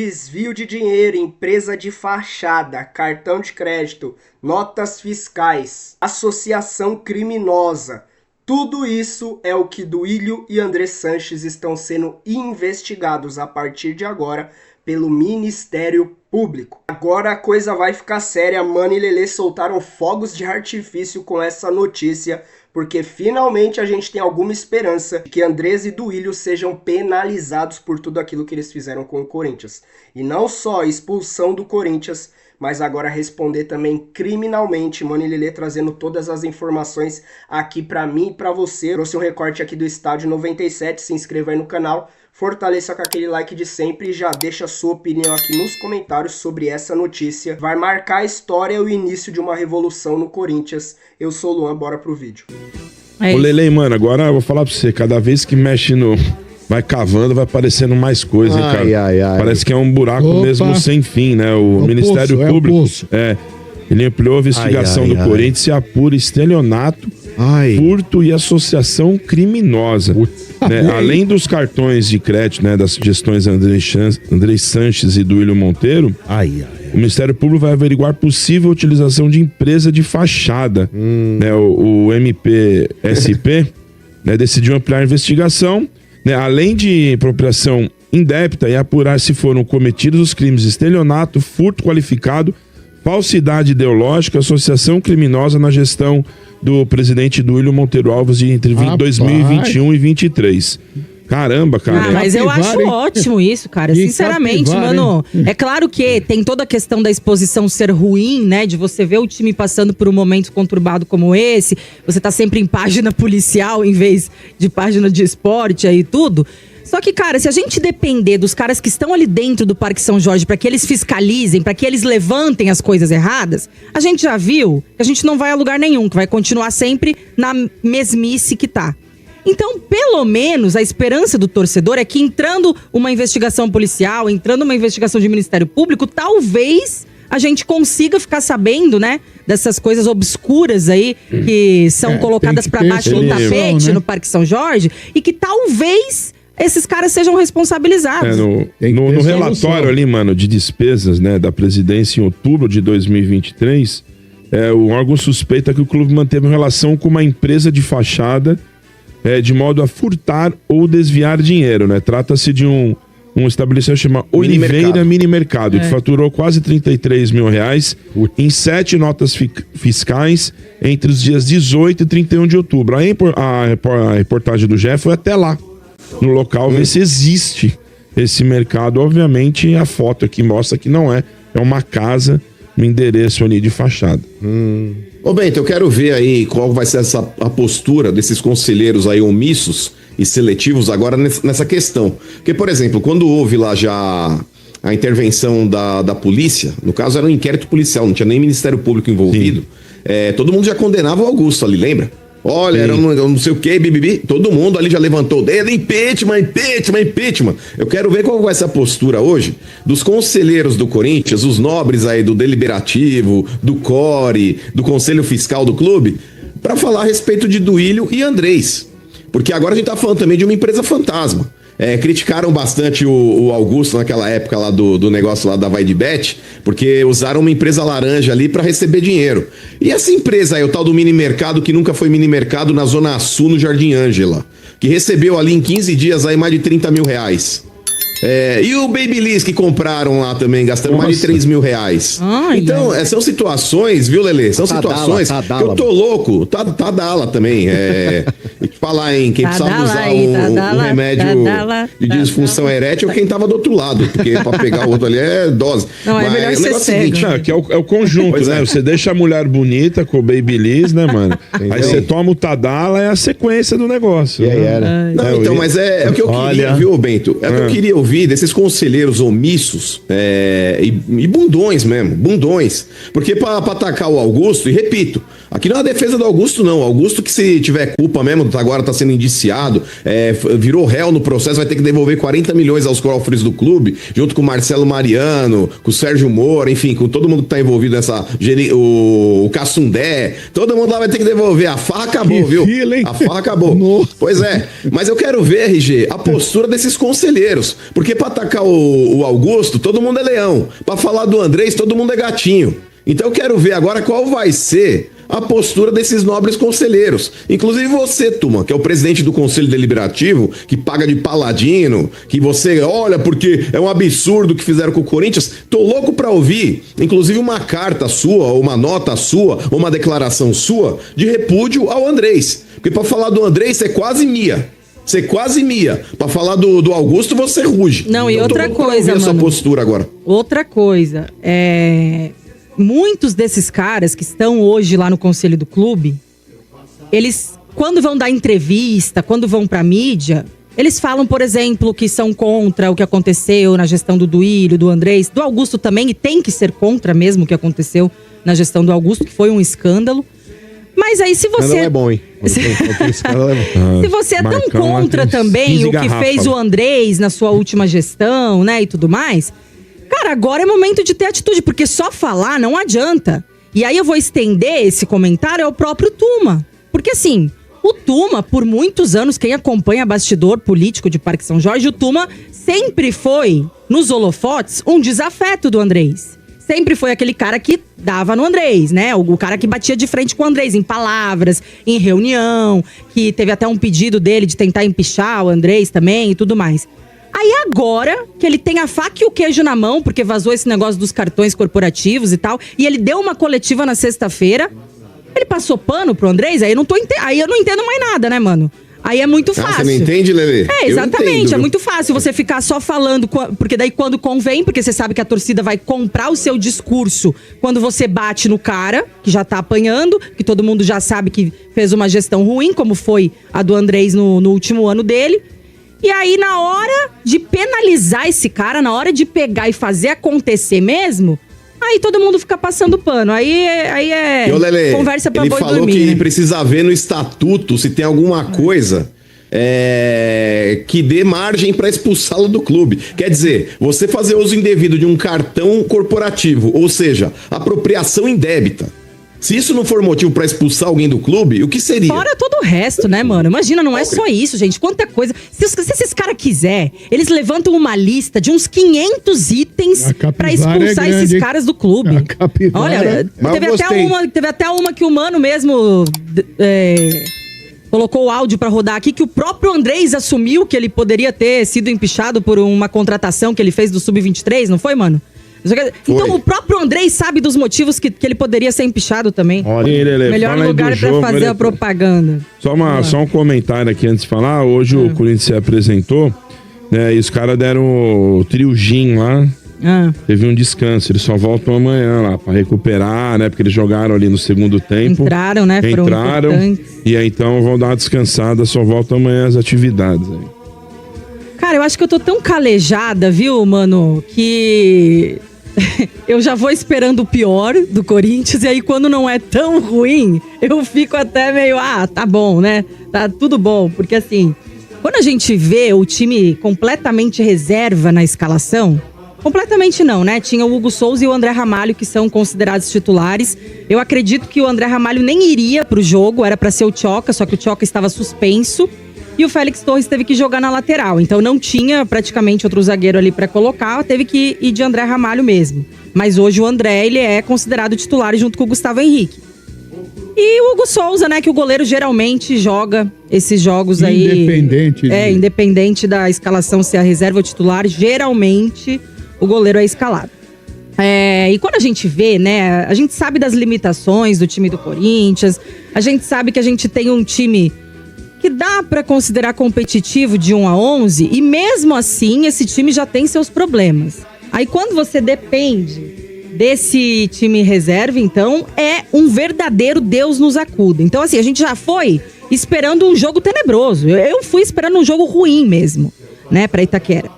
Desvio de dinheiro, empresa de fachada, cartão de crédito, notas fiscais, associação criminosa. Tudo isso é o que Duílio e André Sanches estão sendo investigados a partir de agora pelo Ministério Público. Agora a coisa vai ficar séria. Mano e Lelê soltaram fogos de artifício com essa notícia, porque finalmente a gente tem alguma esperança de que Andrés e Duílio sejam penalizados por tudo aquilo que eles fizeram com o Corinthians. E não só a expulsão do Corinthians, mas agora responder também criminalmente. Mano e Lelê trazendo todas as informações aqui pra mim e pra você. Trouxe um recorte aqui do Estádio 97, se inscreva aí no canal, fortaleça com aquele like de sempre e já deixa a sua opinião aqui nos comentários sobre essa notícia. Vai marcar a história e o início de uma revolução no Corinthians. Eu sou o Luan, bora pro vídeo. Ô Lelê, mano, agora eu vou falar pra você, cada vez que mexe no... vai cavando, vai aparecendo mais coisa, hein, cara? Parece que é um buraco mesmo sem fim, né? O Ministério Público... ele ampliou a investigação do Corinthians e apura estelionato, furto e associação criminosa. Né? Além dos cartões de crédito, né, das gestões André Sanches e Duílio Monteiro, o Ministério Público vai averiguar possível utilização de empresa de fachada. Né? O MPSP, né, decidiu ampliar a investigação, né, além de apropriação indébita, e apurar se foram cometidos os crimes de estelionato, furto qualificado, falsidade ideológica, associação criminosa na gestão do presidente Duílio Monteiro Alves entre 2021 e 2023. Caramba, cara. Mas eu acho ótimo isso, cara. Sinceramente, mano. É claro que tem toda a questão da exposição ser ruim, né? De você ver o time passando por um momento conturbado como esse. Você tá sempre em página policial em vez de página de esporte aí tudo. Só que, cara, se a gente depender dos caras que estão ali dentro do Parque São Jorge para que eles fiscalizem, para que eles levantem as coisas erradas, a gente já viu que a gente não vai a lugar nenhum, que vai continuar sempre na mesmice que tá. Então, pelo menos, a esperança do torcedor é que entrando uma investigação policial, entrando uma investigação de Ministério Público, talvez a gente consiga ficar sabendo, né, dessas coisas obscuras aí que são colocadas para baixo do tapete, né, no Parque São Jorge, e que talvez esses caras sejam responsabilizados. No relatório ali, mano, de despesas, né, da presidência em outubro de 2023, o órgão suspeita que o clube manteve relação com uma empresa de fachada de modo a furtar ou desviar dinheiro, né? Trata-se de um estabelecimento chamado Oliveira Mini Mercado, que faturou quase 33 mil reais em 7 notas fiscais entre os dias 18 e 31 de outubro. Aí a reportagem do GE foi até lá, no local, ver se existe esse mercado. Obviamente, a foto aqui mostra que não é uma casa, um endereço ali de fachada. Ô Bento, eu quero ver aí qual vai ser a postura desses conselheiros aí omissos e seletivos agora nessa questão. Porque, por exemplo, quando houve lá já a intervenção da polícia, no caso era um inquérito policial, não tinha nem Ministério Público envolvido, todo mundo já condenava o Augusto ali, lembra? Olha, era não sei o que, bibibi. Todo mundo ali já levantou o dedo, impeachment. Eu quero ver qual vai ser a postura hoje dos conselheiros do Corinthians, os nobres aí do Deliberativo, do CORE, do Conselho Fiscal do clube, para falar a respeito de Duílio e Andrés. Porque agora a gente tá falando também de uma empresa fantasma. Criticaram bastante o Augusto naquela época lá do negócio lá da Vai de Bet, porque usaram uma empresa laranja ali para receber dinheiro. E essa empresa aí, o tal do mini mercado, que nunca foi mini mercado, na Zona Sul, no Jardim Ângela, que recebeu ali em 15 dias aí mais de 30 mil reais. E o Babyliss que compraram lá também, gastando mais de 3 mil reais. Então, são situações, viu, Lelê? São situações que eu tô louco. Tadala também. E te falar, hein? Quem precisava usar um remédio de disfunção erétil é quem tava do outro lado. Porque pra pegar o outro ali é dose. Não, é melhor ser cego. Que é o conjunto, né? Você deixa a mulher bonita com o Babyliss, né, mano? Aí você toma o Tadala, é a sequência do negócio. E aí era. Não, então, mas é o que eu queria, viu, Bento? É o que eu queria ouvir desses conselheiros omissos e bundões mesmo, bundões. Porque para atacar o Augusto, e repito, Aqui não é a defesa do Augusto, não. Augusto que se tiver culpa mesmo, agora tá sendo indiciado, virou réu no processo, vai ter que devolver 40 milhões aos cofres do clube, junto com o Marcelo Mariano, com o Sérgio Moura, enfim, com todo mundo que tá envolvido nessa... O Cassundé, todo mundo lá vai ter que devolver. A farra acabou, viu? A farra acabou. Nossa. Pois é, mas eu quero ver, RG, a postura desses conselheiros. Porque pra atacar o Augusto, todo mundo é leão. Pra falar do Andrés, todo mundo é gatinho. Então eu quero ver agora qual vai ser a postura desses nobres conselheiros. Inclusive você, Tuma, que é o presidente do Conselho Deliberativo, que paga de paladino, que você olha porque é um absurdo que fizeram com o Corinthians. Tô louco pra ouvir, inclusive uma carta sua, ou uma nota sua, ou uma declaração sua de repúdio ao Andrés. Porque pra falar do Andrés, você é quase mia. Você quase mia. Pra falar do Augusto, você ruge. Não, e outra coisa, mano. Essa postura agora. Outra coisa, muitos desses caras que estão hoje lá no conselho do clube, eles, quando vão dar entrevista, quando vão pra mídia, eles falam, por exemplo, que são contra o que aconteceu na gestão do Duílio, do Andrés, do Augusto também, e tem que ser contra mesmo o que aconteceu na gestão do Augusto, que foi um escândalo. Mas aí se você... é bom, hein? Se você é tão contra também o que fez o Andrés na sua última gestão, né, e tudo mais... Cara, agora é momento de ter atitude, porque só falar não adianta. E aí eu vou estender esse comentário ao próprio Tuma. Porque assim, o Tuma, por muitos anos, quem acompanha bastidor político de Parque São Jorge, o Tuma sempre foi, nos holofotes, um desafeto do Andrés. Sempre foi aquele cara que dava no Andrés, né? O cara que batia de frente com o Andrés, em palavras, em reunião, que teve até um pedido dele de tentar empichar o Andrés também e tudo mais. Aí agora, que ele tem a faca e o queijo na mão, porque vazou esse negócio dos cartões corporativos e tal, e ele deu uma coletiva na sexta-feira, ele passou pano pro Andrés, aí eu não entendo mais nada, né, mano? Aí é muito fácil. Você não entende, Lelê? Exatamente, é muito fácil você ficar só falando, porque daí quando convém, porque você sabe que a torcida vai comprar o seu discurso quando você bate no cara, que já tá apanhando, que todo mundo já sabe que fez uma gestão ruim, como foi a do Andrés no último ano dele. E aí, na hora de penalizar esse cara, na hora de pegar e fazer acontecer mesmo, aí todo mundo fica passando pano. Aí é Lelê, conversa pra boi dormir. Ele falou que precisa ver no estatuto se tem alguma coisa que dê margem para expulsá-lo do clube. Quer dizer, você fazer uso indevido de um cartão corporativo, ou seja, apropriação indébita. Se isso não for motivo pra expulsar alguém do clube, o que seria? Fora todo o resto, né, mano? Imagina, não é só isso, gente. Quanta coisa. Se esses caras quiserem, eles levantam uma lista de uns 500 itens pra expulsar esses caras do clube. Olha, teve até uma que o Mano mesmo colocou o áudio pra rodar aqui, que o próprio Andrés assumiu que ele poderia ter sido empichado por uma contratação que ele fez do Sub-23, não foi, Mano? Então o próprio Andrés sabe dos motivos que ele poderia ser empichado também. Olha, melhor lugar pra fazer a propaganda. Só um comentário aqui antes de falar. Hoje o Corinthians se apresentou, né? E os caras deram o triugim lá. Teve um descanso, eles só voltam amanhã lá pra recuperar, né? Porque eles jogaram ali no segundo tempo. Entraram, né? E aí então vão dar uma descansada, só voltam amanhã as atividades aí. Cara, eu acho que eu tô tão calejada, viu, mano, que eu já vou esperando o pior do Corinthians, e aí quando não é tão ruim, eu fico até meio, tá bom, né? Tá tudo bom, porque assim, quando a gente vê o time completamente reserva na escalação, completamente não, né? Tinha o Hugo Souza e o André Ramalho, que são considerados titulares. Eu acredito que o André Ramalho nem iria pro jogo, era pra ser o Tchoca, só que o Tchoca estava suspenso. E o Félix Torres teve que jogar na lateral, então não tinha praticamente outro zagueiro ali pra colocar, teve que ir de André Ramalho mesmo. Mas hoje o André, ele é considerado titular junto com o Gustavo Henrique. E o Hugo Souza, né, que o goleiro geralmente joga esses jogos aí... Independente da escalação ser a reserva ou titular, geralmente o goleiro é escalado. E quando a gente vê, né, a gente sabe das limitações do time do Corinthians, a gente sabe que a gente tem um time que dá pra considerar competitivo de 1 a 11, e mesmo assim esse time já tem seus problemas. Aí quando você depende desse time reserva, então é um verdadeiro Deus nos acuda. Então assim, a gente já foi esperando um jogo tenebroso. Eu fui esperando um jogo ruim mesmo, né, pra Itaquera.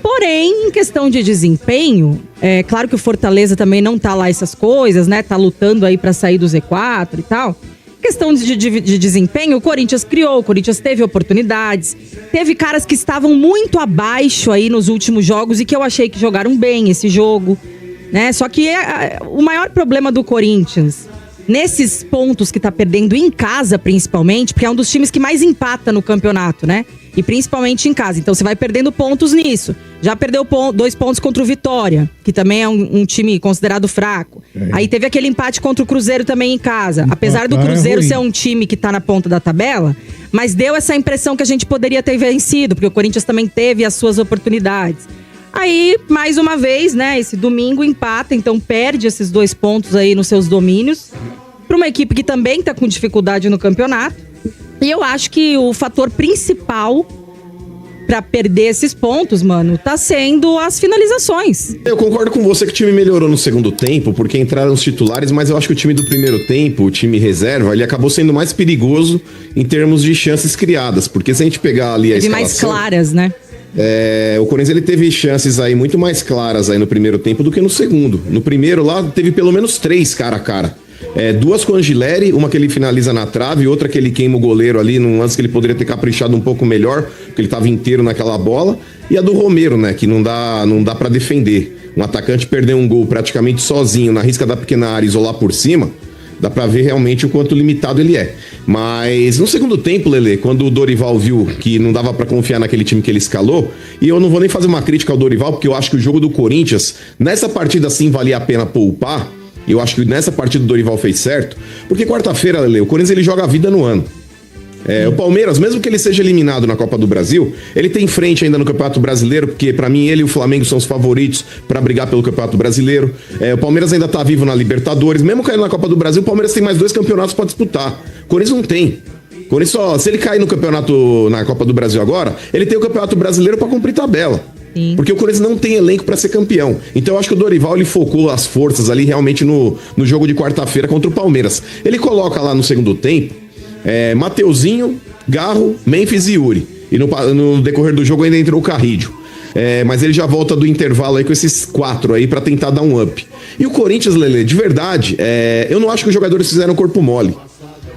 Porém, em questão de desempenho, é claro que o Fortaleza também não tá lá essas coisas, né? Tá lutando aí pra sair do Z4 e tal. Questão de desempenho, o Corinthians criou, o Corinthians teve oportunidades. Teve caras que estavam muito abaixo aí nos últimos jogos e que eu achei que jogaram bem esse jogo, né? Só que o maior problema do Corinthians, nesses pontos que tá perdendo em casa, principalmente, porque é um dos times que mais empata no campeonato, né? E principalmente em casa. Então você vai perdendo pontos nisso. Já perdeu 2 pontos contra o Vitória, que também é um time considerado fraco. Aí teve aquele empate contra o Cruzeiro também em casa. Apesar do Cruzeiro ser um time que tá na ponta da tabela, mas deu essa impressão que a gente poderia ter vencido, porque o Corinthians também teve as suas oportunidades. Aí, mais uma vez, né, esse domingo empata, então perde esses 2 pontos aí nos seus domínios, para uma equipe que também tá com dificuldade no campeonato. E eu acho que o fator principal pra perder esses pontos, mano, tá sendo as finalizações. Eu concordo com você que o time melhorou no segundo tempo, porque entraram os titulares, mas eu acho que o time do primeiro tempo, o time reserva, ele acabou sendo mais perigoso em termos de chances criadas, porque se a gente pegar ali a escalação... mais claras, né? O Corinthians ele teve chances aí muito mais claras aí no primeiro tempo do que no segundo. No primeiro lá, teve pelo menos 3 cara a cara. 2 com o Angileri, uma que ele finaliza na trave, outra que ele queima o goleiro ali num lance que ele poderia ter caprichado um pouco melhor, porque ele estava inteiro naquela bola, e a do Romero, né, que não dá para defender. Um atacante perder um gol praticamente sozinho na risca da pequena área, isolar por cima, dá para ver realmente o quanto limitado ele é. Mas no segundo tempo, Lelê, quando o Dorival viu que não dava para confiar naquele time que ele escalou, e eu não vou nem fazer uma crítica ao Dorival, porque eu acho que o jogo do Corinthians, nessa partida sim valia a pena poupar. Eu acho que nessa partida o Dorival fez certo, porque quarta-feira, Lele, o Corinthians ele joga a vida no ano. O Palmeiras, mesmo que ele seja eliminado na Copa do Brasil, ele tem frente ainda no Campeonato Brasileiro, porque pra mim ele e o Flamengo são os favoritos pra brigar pelo Campeonato Brasileiro. O Palmeiras ainda tá vivo na Libertadores, mesmo caindo na Copa do Brasil, o Palmeiras tem mais 2 campeonatos pra disputar. O Corinthians não tem. O Corinthians só, se ele cair no campeonato, na Copa do Brasil agora, ele tem o Campeonato Brasileiro pra cumprir tabela. Sim. Porque o Corinthians não tem elenco pra ser campeão. Então eu acho que o Dorival ele focou as forças ali realmente no jogo de quarta-feira contra o Palmeiras. Ele coloca lá no segundo tempo Mateuzinho, Garro, Memphis e Yuri. E no decorrer do jogo ainda entrou o Carrídio. Mas ele já volta do intervalo aí com esses 4 aí pra tentar dar um up. E o Corinthians, Lelê, de verdade, eu não acho que os jogadores fizeram corpo mole.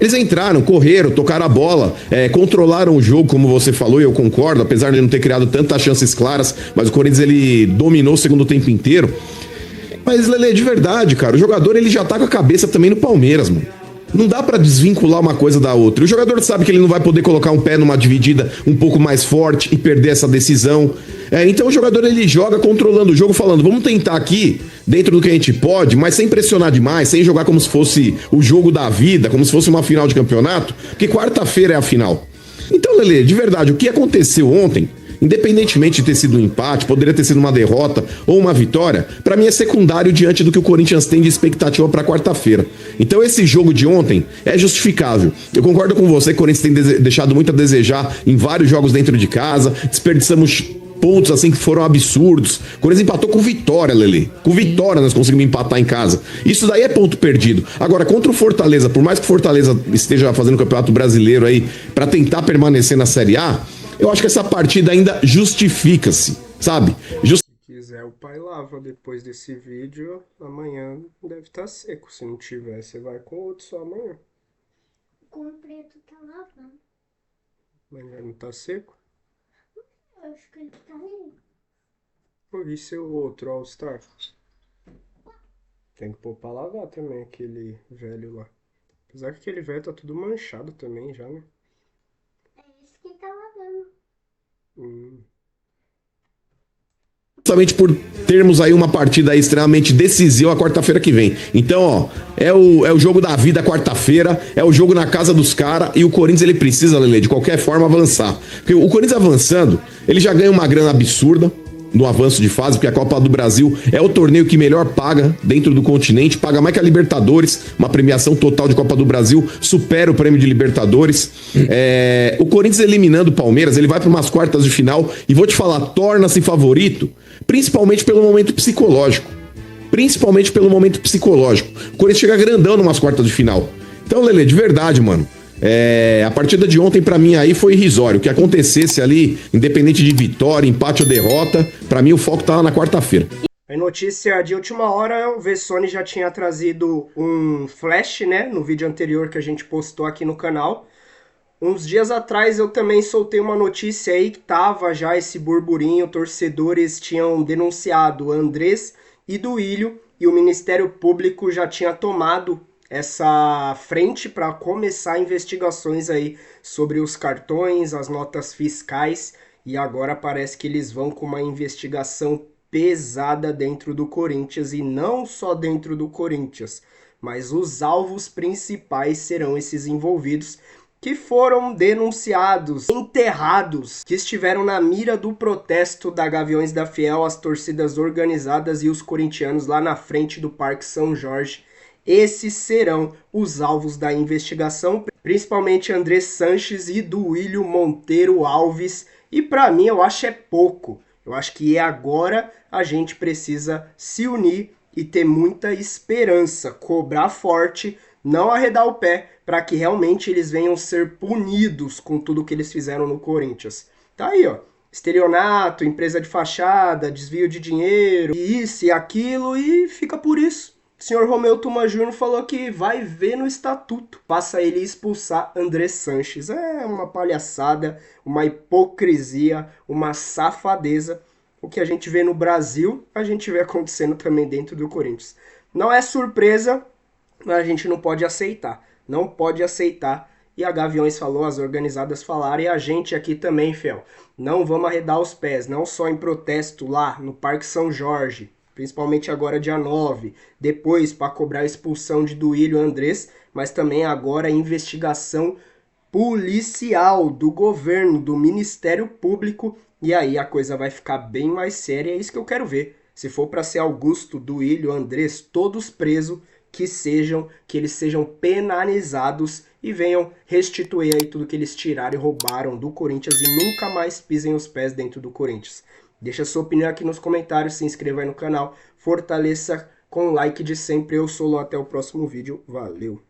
Eles entraram, correram, tocaram a bola, controlaram o jogo, como você falou, e eu concordo, apesar de não ter criado tantas chances claras, mas o Corinthians ele dominou o segundo tempo inteiro. Mas, Lelê, de verdade, cara, o jogador ele já tá com a cabeça também no Palmeiras, mano. Não dá pra desvincular uma coisa da outra. O jogador sabe que ele não vai poder colocar um pé numa dividida um pouco mais forte e perder essa decisão. Então o jogador ele joga controlando o jogo, falando, vamos tentar aqui, dentro do que a gente pode, mas sem pressionar demais, sem jogar como se fosse o jogo da vida, como se fosse uma final de campeonato, porque quarta-feira é a final. Então, Lelê, de verdade, o que aconteceu ontem, independentemente de ter sido um empate, poderia ter sido uma derrota ou uma vitória, pra mim é secundário diante do que o Corinthians tem de expectativa pra quarta-feira. Então esse jogo de ontem é justificável. Eu concordo com você que o Corinthians tem deixado muito a desejar em vários jogos dentro de casa, desperdiçamos pontos assim que foram absurdos. O Corinthians empatou com Vitória, Lelê. Com Vitória nós conseguimos empatar em casa. Isso daí é ponto perdido. Agora, contra o Fortaleza, por mais que o Fortaleza esteja fazendo o Campeonato Brasileiro aí pra tentar permanecer na Série A, eu acho que essa partida ainda justifica-se, sabe? Se quiser, o pai lava depois desse vídeo. Amanhã deve estar seco. Se não tiver, você vai com outro só amanhã. Com o preto tá lavando. Mas já não tá seco? Eu acho que ele tá limpo. Por isso é o outro All Star. Tem que pôr pra lavar também aquele velho lá. Apesar que aquele velho tá tudo manchado também já, né? Que tá lavando. Justamente por termos aí uma partida aí extremamente decisiva a quarta-feira que vem. Então, ó, é o jogo da vida quarta-feira, é o jogo na casa dos caras e o Corinthians ele precisa, Lelê, de qualquer forma avançar. Porque o Corinthians avançando, ele já ganha uma grana absurda no avanço de fase, porque a Copa do Brasil é o torneio que melhor paga dentro do continente, paga mais que a Libertadores, uma premiação total de Copa do Brasil, supera o prêmio de Libertadores. O Corinthians eliminando o Palmeiras, ele vai para umas quartas de final e vou te falar, torna-se favorito, principalmente pelo momento psicológico. O Corinthians chega grandão numas quartas de final. Então, Lelê, de verdade, mano, A partida de ontem, pra mim, aí foi irrisório. O que acontecesse ali, independente de vitória, empate ou derrota, pra mim o foco tava na quarta-feira. Em notícia de última hora, o Vessone já tinha trazido um flash, né, no vídeo anterior que a gente postou aqui no canal. Uns dias atrás eu também soltei uma notícia aí que tava já esse burburinho, torcedores tinham denunciado Andrés e Duílio e o Ministério Público já tinha tomado essa frente para começar investigações aí sobre os cartões, as notas fiscais, e agora parece que eles vão com uma investigação pesada dentro do Corinthians, e não só dentro do Corinthians, mas os alvos principais serão esses envolvidos que foram denunciados, enterrados, que estiveram na mira do protesto da Gaviões da Fiel, as torcidas organizadas e os corintianos lá na frente do Parque São Jorge. Esses serão os alvos da investigação, principalmente Andrés Sanches e Duílio Monteiro Alves. E para mim eu acho é pouco. Eu acho que agora a gente precisa se unir e ter muita esperança, cobrar forte, não arredar o pé, para que realmente eles venham ser punidos com tudo que eles fizeram no Corinthians. Tá aí, ó. Estelionato, empresa de fachada, desvio de dinheiro, isso e aquilo, e fica por isso. O senhor Romeu Tuma Júnior falou que vai ver no estatuto. Passa ele expulsar Andrés Sanches. É uma palhaçada, uma hipocrisia, uma safadeza. O que a gente vê no Brasil, a gente vê acontecendo também dentro do Corinthians. Não é surpresa, mas a gente não pode aceitar. Não pode aceitar. E a Gaviões falou, as organizadas falaram, e a gente aqui também, Fel. Não vamos arredar os pés, não só em protesto lá no Parque São Jorge, principalmente agora dia 9, depois para cobrar a expulsão de Duílio Andrés, mas também agora a investigação policial do governo, do Ministério Público, e aí a coisa vai ficar bem mais séria, é isso que eu quero ver. Se for para ser Augusto, Duílio, Andrés, todos presos, que eles sejam penalizados e venham restituir aí tudo que eles tiraram e roubaram do Corinthians e nunca mais pisem os pés dentro do Corinthians. Deixa sua opinião aqui nos comentários, se inscreva aí no canal, fortaleça com o like de sempre. Eu sou o Lô, até o próximo vídeo, valeu!